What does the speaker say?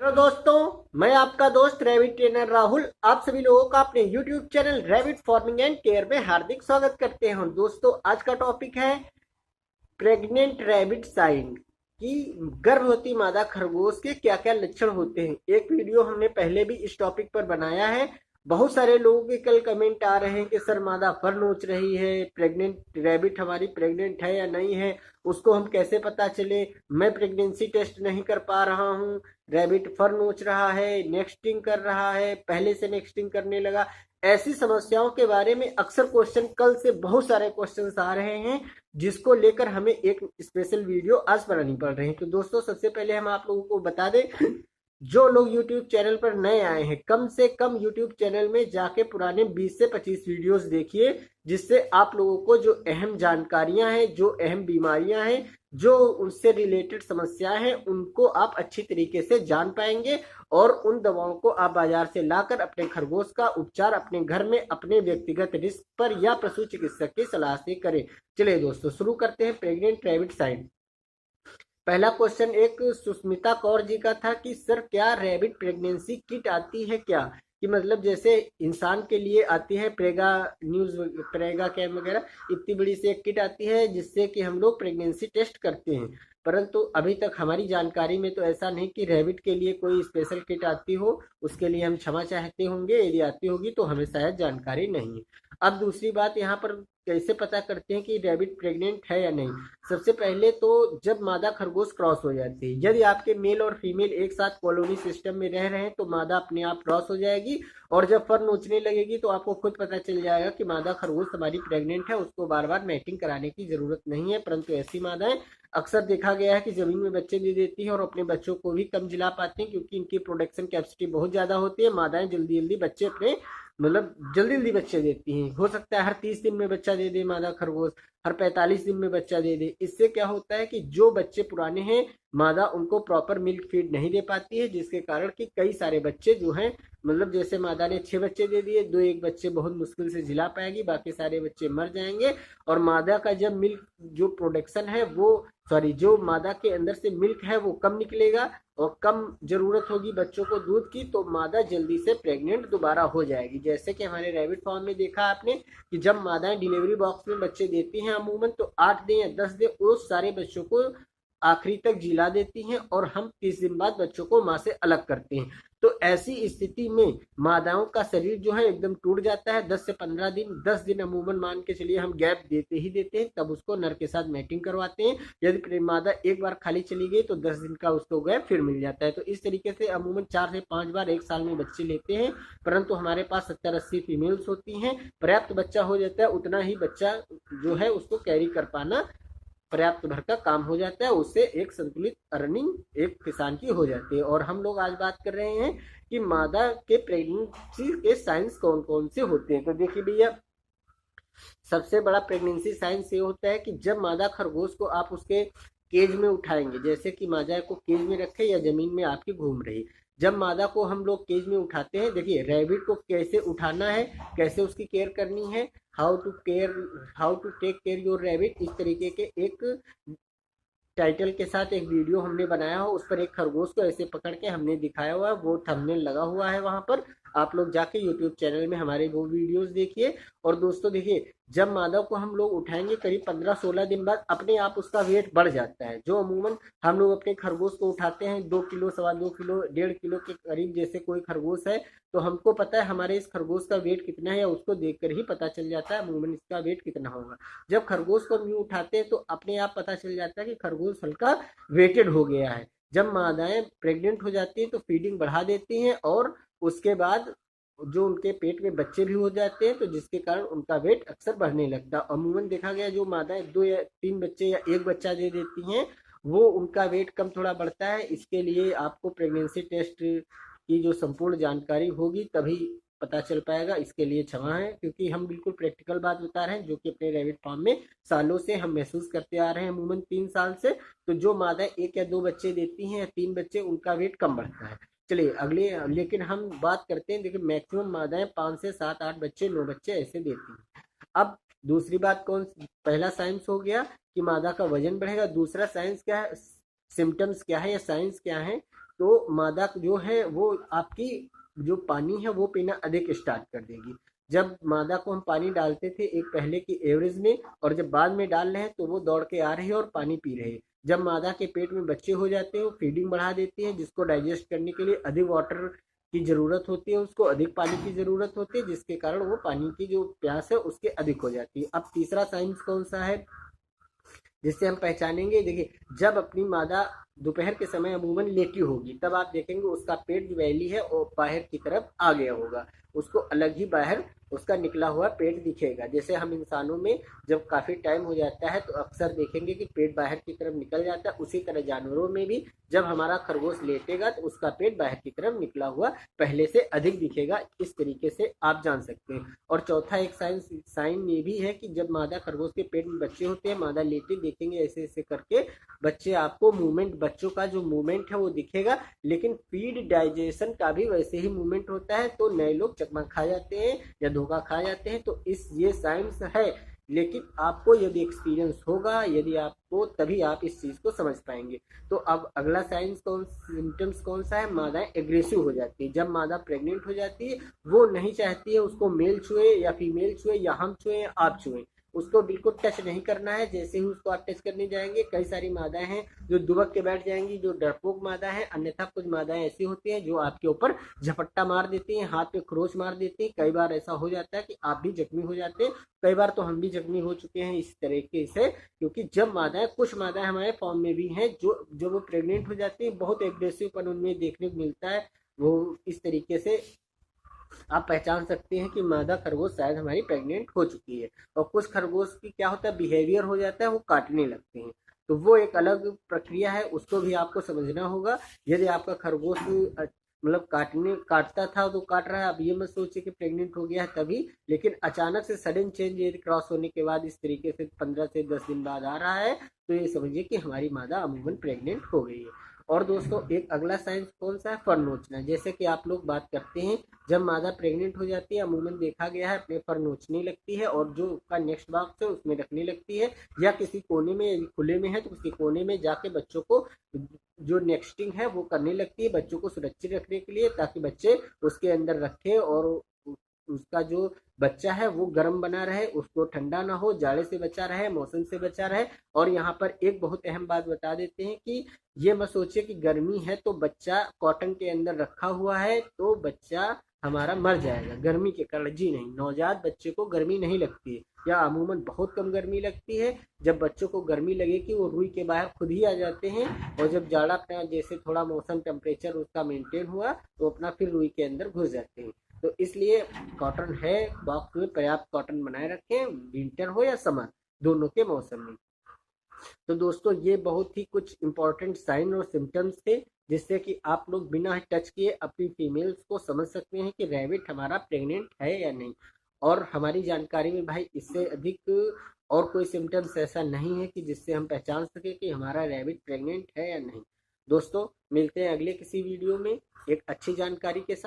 Hello दोस्तों, मैं आपका दोस्त रैबिट ट्रेनर राहुल आप सभी लोगों का अपने YouTube channel rabbit farming and care में हार्दिक स्वागत करते हैं। दोस्तों, आज का टॉपिक है प्रेग्नेंट रैबिट साइन कि गर्भवती मादा खरगोश के क्या क्या लक्षण होते हैं। एक वीडियो हमने पहले भी इस टॉपिक पर बनाया है। बहुत सारे लोगों के कल कमेंट आ रहे हैं कि सर मादा फर नोच रही है, प्रेग्नेंट रैबिट हमारी प्रेग्नेंट है या नहीं है, उसको हम कैसे पता चले, मैं प्रेगनेंसी टेस्ट नहीं कर पा रहा हूँ, रैबिट फर नोच रहा है, नेक्स्टिंग कर रहा है, पहले से नेक्स्टिंग करने लगा। ऐसी समस्याओं के बारे में अक्सर क्वेश्चन, कल से बहुत सारे क्वेश्चंस आ रहे हैं जिसको लेकर हमें एक स्पेशल वीडियो आज बनानी पड़ रही है। तो दोस्तों, सबसे पहले हम आप लोगों को बता दें, जो लोग YouTube चैनल पर नए आए हैं, कम से कम YouTube चैनल में जाके पुराने 20 से 25 वीडियोस देखिए, जिससे आप लोगों को जो अहम जानकारियां हैं, जो अहम बीमारियां हैं, जो उनसे रिलेटेड समस्याएं हैं, उनको आप अच्छी तरीके से जान पाएंगे और उन दवाओं को आप बाजार से लाकर अपने खरगोश का उपचार अपने घर में अपने व्यक्तिगत रिस्क पर या पशु चिकित्सक की सलाह से करें। चलिए दोस्तों, शुरू करते हैं प्रेग्नेंट रैबिट साइन। पहला क्वेश्चन एक सुष्मिता कौर जी का था कि सर क्या रैबिट प्रेगनेंसी किट आती है क्या, कि मतलब जैसे इंसान के लिए आती है प्रेगा न्यूज, प्रेगा कैम वगैरह, इतनी बड़ी सी एक किट आती है जिससे कि हम लोग प्रेगनेंसी टेस्ट करते हैं। परंतु अभी तक हमारी जानकारी में तो ऐसा नहीं कि रैबिट के लिए कोई स्पेशल किट आती हो। उसके लिए हम क्षमा चाहते होंगे, यदि आती होगी तो हमें शायद जानकारी नहीं है। अब दूसरी बात, यहाँ पर कैसे पता करते हैं कि रैबिट प्रेग्नेंट है या नहीं। सबसे पहले तो जब मादा खरगोश क्रॉस हो जाती है, यदि आपके मेल और फीमेल एक साथ कॉलोनी सिस्टम में रह रहे हैं तो मादा अपने आप क्रॉस हो जाएगी और जब फर नोचने लगेगी तो आपको खुद पता चल जाएगा कि मादा खरगोश हमारी प्रेग्नेंट है। उसको बार बार मैटिंग कराने की जरूरत नहीं है। परंतु ऐसी मादाएं अक्सर देखा गया है कि जमीन में बच्चे दे देती है और अपने बच्चों को भी कम जिला पाते हैं, क्योंकि इनकी प्रोडक्शन कैपेसिटी बहुत ज्यादा होती है। मादाएं जल्दी जल्दी बच्चे अपने, मतलब जल्दी जल्दी बच्चे देती हैं। हो सकता है हर 30 दिन में बच्चा दे दे मादा खरगोश, हर 45 दिन में बच्चा दे दे। इससे क्या होता है कि जो बच्चे पुराने हैं, मादा उनको प्रॉपर मिल्क फीड नहीं दे पाती है, जिसके कारण कि कई सारे बच्चे जो हैं, मतलब जैसे मादा ने 6 बच्चे दे दिए, 2-1 बच्चे बहुत मुश्किल से जिला पाएगी, बाकी सारे बच्चे मर जाएंगे। और मादा का जब मिल्क जो प्रोडक्शन है वो, सॉरी, जो मादा के अंदर से मिल्क है वो कम निकलेगा और कम जरूरत होगी बच्चों को दूध की, तो मादा जल्दी से प्रेग्नेंट दोबारा हो जाएगी। जैसे कि हमारे रैबिट फार्म में देखा आपने कि जब मादाएं डिलीवरी बॉक्स में बच्चे देती हैं अमूमन, तो 8 दिन या 10 दिन उस सारे बच्चों को आखिरी तक जिला देती हैं और हम 30 दिन बाद बच्चों को माँ से अलग करते हैं। तो ऐसी स्थिति में मादाओं का शरीर जो है एकदम टूट जाता है। 10 से 15 दिन, 10 दिन अमूमन मान के चलिए हम गैप देते ही देते हैं, तब उसको नर के साथ मैटिंग करवाते हैं। यदि मादा एक बार खाली चली गई तो 10 दिन का उसको गैप फिर मिल जाता है। तो इस तरीके से अमूमन 4 से 5 बार एक साल में बच्चे लेते हैं। परंतु हमारे पास 70-80 फीमेल्स होती हैं, पर्याप्त बच्चा हो जाता है। उतना ही बच्चा जो है उसको कैरी कर पाना पर्याप्त भर का काम हो जाता है, उससे एक संतुलित अर्निंग एक किसान की हो जाती है। और हम लोग आज बात कर रहे हैं कि मादा के प्रेगनेंसी के साइंस कौन कौन से होते हैं। तो देखिए भैया, सबसे बड़ा प्रेगनेंसी साइंस ये होता है कि जब मादा खरगोश को आप उसके केज में उठाएंगे, जैसे कि मादा को केज में रखे या जमीन में आपकी घूम रही, जब मादा को हम लोग केज में उठाते हैं, देखिए रैबिट को कैसे उठाना है, कैसे उसकी केयर करनी है, how to take care your rabbit, इस तरीके के एक टाइटल के साथ एक वीडियो हमने बनाया हो। उस पर एक खरगोश को ऐसे पकड़ के हमने दिखाया हुआ है, वो थंबनेल लगा हुआ है वहां पर। आप लोग जाके YouTube चैनल में हमारे वो वीडियोस देखिए। और दोस्तों देखिए, जब मादा को हम लोग उठाएंगे करीब 15-16 दिन बाद अपने आप उसका वेट बढ़ जाता है। जो अमूमन हम लोग अपने खरगोश को उठाते हैं 2 किलो, 2.25 किलो, 1.5 किलो के करीब, जैसे कोई खरगोश है तो हमको पता है हमारे इस खरगोश का वेट कितना है, या उसको देखकर ही पता चल जाता है अमूमन इसका वेट कितना होगा। जब खरगोश को हम यूं उठाते हैं तो अपने आप पता चल जाता है कि खरगोश हल्का वेटेड हो गया है। जब मादाएं प्रेग्नेंट हो जाती हैं तो फीडिंग बढ़ा देती हैं और उसके बाद जो उनके पेट में बच्चे भी हो जाते हैं, तो जिसके कारण उनका वेट अक्सर बढ़ने लगता है। अमूमन देखा गया जो मादाएं 2 या 3 बच्चे या एक बच्चा दे देती हैं, वो उनका वेट कम थोड़ा बढ़ता है। इसके लिए आपको प्रेगनेंसी टेस्ट की जो संपूर्ण जानकारी होगी तभी पता चल पाएगा। इसके लिए क्षमा है, क्योंकि हम बिल्कुल प्रैक्टिकल बात बता रहे हैं जो कि अपने रैबिट फार्म में सालों से हम महसूस करते आ रहे हैं, अमूमन 3 साल से। तो जो मादाएं 1 या 2 बच्चे देती हैं या 3 बच्चे, उनका वेट कम बढ़ता है। चलिए अगले, लेकिन हम बात करते हैं, देखिए मैक्सिमम मादाएं 5 से 7-8 बच्चे, 9 बच्चे ऐसे देती हैं। अब दूसरी बात कौन, पहला साइंस हो गया कि मादा का वजन बढ़ेगा। दूसरा साइंस क्या है, सिम्टम्स क्या है या साइंस क्या है तो मादा जो है वो आपकी जो पानी है वो पीना अधिक स्टार्ट कर देगी। जब मादा को हम पानी डालते थे एक पहले की एवरेज में, और जब बाद में डाल रहे हैं तो वो दौड़ के आ रही है और पानी पी रही है। जब मादा के पेट में बच्चे हो जाते हैं वो फीडिंग बढ़ा देती है, जिसको डाइजेस्ट करने के लिए अधिक वाटर की ज़रूरत होती है, उसको अधिक पानी की ज़रूरत होती है, जिसके कारण वो पानी की जो प्यास है उसके अधिक हो जाती है। अब तीसरा साइंस कौन सा है जिससे हम पहचानेंगे? देखिए, जब अपनी मादा दोपहर के समय अमूमन लेटी होगी तब आप देखेंगे उसका पेट जो वैली है वो बाहर की तरफ आ गया होगा, उसको अलग ही बाहर उसका निकला हुआ पेट दिखेगा। जैसे हम इंसानों में जब काफ़ी टाइम हो जाता है तो अक्सर देखेंगे कि पेट बाहर की तरफ निकल जाता है, उसी तरह जानवरों में भी जब हमारा खरगोश लेटेगा तो उसका पेट बाहर की तरफ निकला हुआ पहले से अधिक दिखेगा। इस तरीके से आप जान सकते हैं। और चौथा एक साइन ये भी है कि जब मादा खरगोश के पेट में बच्चे होते हैं, मादा लेटे देखेंगे ऐसे ऐसे करके बच्चे, आपको मूवमेंट, बच्चों का जो मूवमेंट है वो दिखेगा, लेकिन फीड डाइजेशन का भी वैसे ही मूवमेंट होता है। तो नए लोग चकमा खा जाते हैं या धोखा खा जाते हैं, तो ये साइंस है। लेकिन आपको यदि एक्सपीरियंस होगा, यदि आपको, तभी आप इस चीज़ को समझ पाएंगे। तो अब अगला सिम्टम्स कौन सा है? मादाएं एग्रेसिव हो जाती है। जब मादा प्रेग्नेंट हो जाती है वो नहीं चाहती है उसको मेल छुए या फीमेल छुए या हम छुए या आप छुए, उसको बिल्कुल टच नहीं करना है। जैसे ही उसको आप टच करने जाएंगे, कई सारी मादाएं हैं जो दुबक के बैठ जाएंगी, जो डरपोक मादा है। अन्यथा कुछ मादाएं ऐसी होती हैं जो आपके ऊपर झपट्टा मार देती हैं, हाथ पे खरोच मार देती हैं। कई बार ऐसा हो जाता है कि आप भी जख्मी हो जाते हैं, कई बार तो हम भी जख्मी हो चुके हैं इस तरीके से। क्योंकि जब मादाएं, कुछ मादाएं हमारे फॉर्म में भी हैं जो वो प्रेग्नेंट हो जाती है, बहुत एग्रेसिवपन उनमें देखने को मिलता है। वो इस तरीके से आप पहचान सकते हैं कि मादा खरगोश शायद हमारी प्रेग्नेंट हो चुकी है। और कुछ खरगोश की क्या होता है, बिहेवियर हो जाता है, वो काटने लगते हैं। तो वो एक अलग प्रक्रिया है, उसको भी आपको समझना होगा। यदि आपका खरगोश मतलब काटता था तो काट रहा है, अब ये मत सोचिए कि प्रेग्नेंट हो गया है तभी। लेकिन अचानक से सडन चेंज यदि क्रॉस होने के बाद इस तरीके से 15 से 10 दिन बाद आ रहा है, तो ये समझिए कि हमारी मादा अमूमन प्रेग्नेंट हो गई है। और दोस्तों एक अगला साइंस कौन सा है? फर नोचना। जैसे कि आप लोग बात करते हैं, जब मादा प्रेग्नेंट हो जाती है अमूमन देखा गया है अपने फर नोचने लगती है, और जो उसका नेक्स्ट बॉक्स है उसमें रखने लगती है, या किसी कोने में, खुले में है तो किसी कोने में जाके बच्चों को जो नेक्स्टिंग है वो करने लगती है, बच्चों को सुरक्षित रखने के लिए, ताकि बच्चे उसके अंदर रखे और उसका जो बच्चा है वो गर्म बना रहे, उसको ठंडा ना हो, जाड़े से बचा रहे, मौसम से बचा रहे। और यहाँ पर एक बहुत अहम बात बता देते हैं कि ये मत सोचिए कि गर्मी है तो बच्चा कॉटन के अंदर रखा हुआ है तो बच्चा हमारा मर जाएगा गर्मी के कारण। जी नहीं, नवजात बच्चे को गर्मी नहीं लगती है, या अमूमन बहुत कम गर्मी लगती है। जब बच्चों को गर्मी लगे कि वो रुई के बाहर खुद ही आ जाते हैं, और जब जाड़ा अपना जैसे थोड़ा मौसम टेम्परेचर उसका मेंटेन हुआ तो अपना फिर रुई के अंदर घुस जाते हैं। तो इसलिए कॉटन है बॉक्स में, पर्याप्त कॉटन बनाए रखें, विंटर हो या समर, दोनों के मौसम में। तो दोस्तों ये बहुत ही कुछ इंपॉर्टेंट साइन और सिम्टम्स थे जिससे कि आप लोग बिना टच किए अपनी फीमेल्स को समझ सकते हैं कि रैबिट हमारा प्रेग्नेंट है या नहीं। और हमारी जानकारी में भाई इससे अधिक और कोई सिम्टम्स ऐसा नहीं है कि जिससे हम पहचान सके कि हमारा रैबिट प्रेग्नेंट है या नहीं। दोस्तों मिलते हैं अगले किसी वीडियो में एक अच्छी जानकारी के साथ।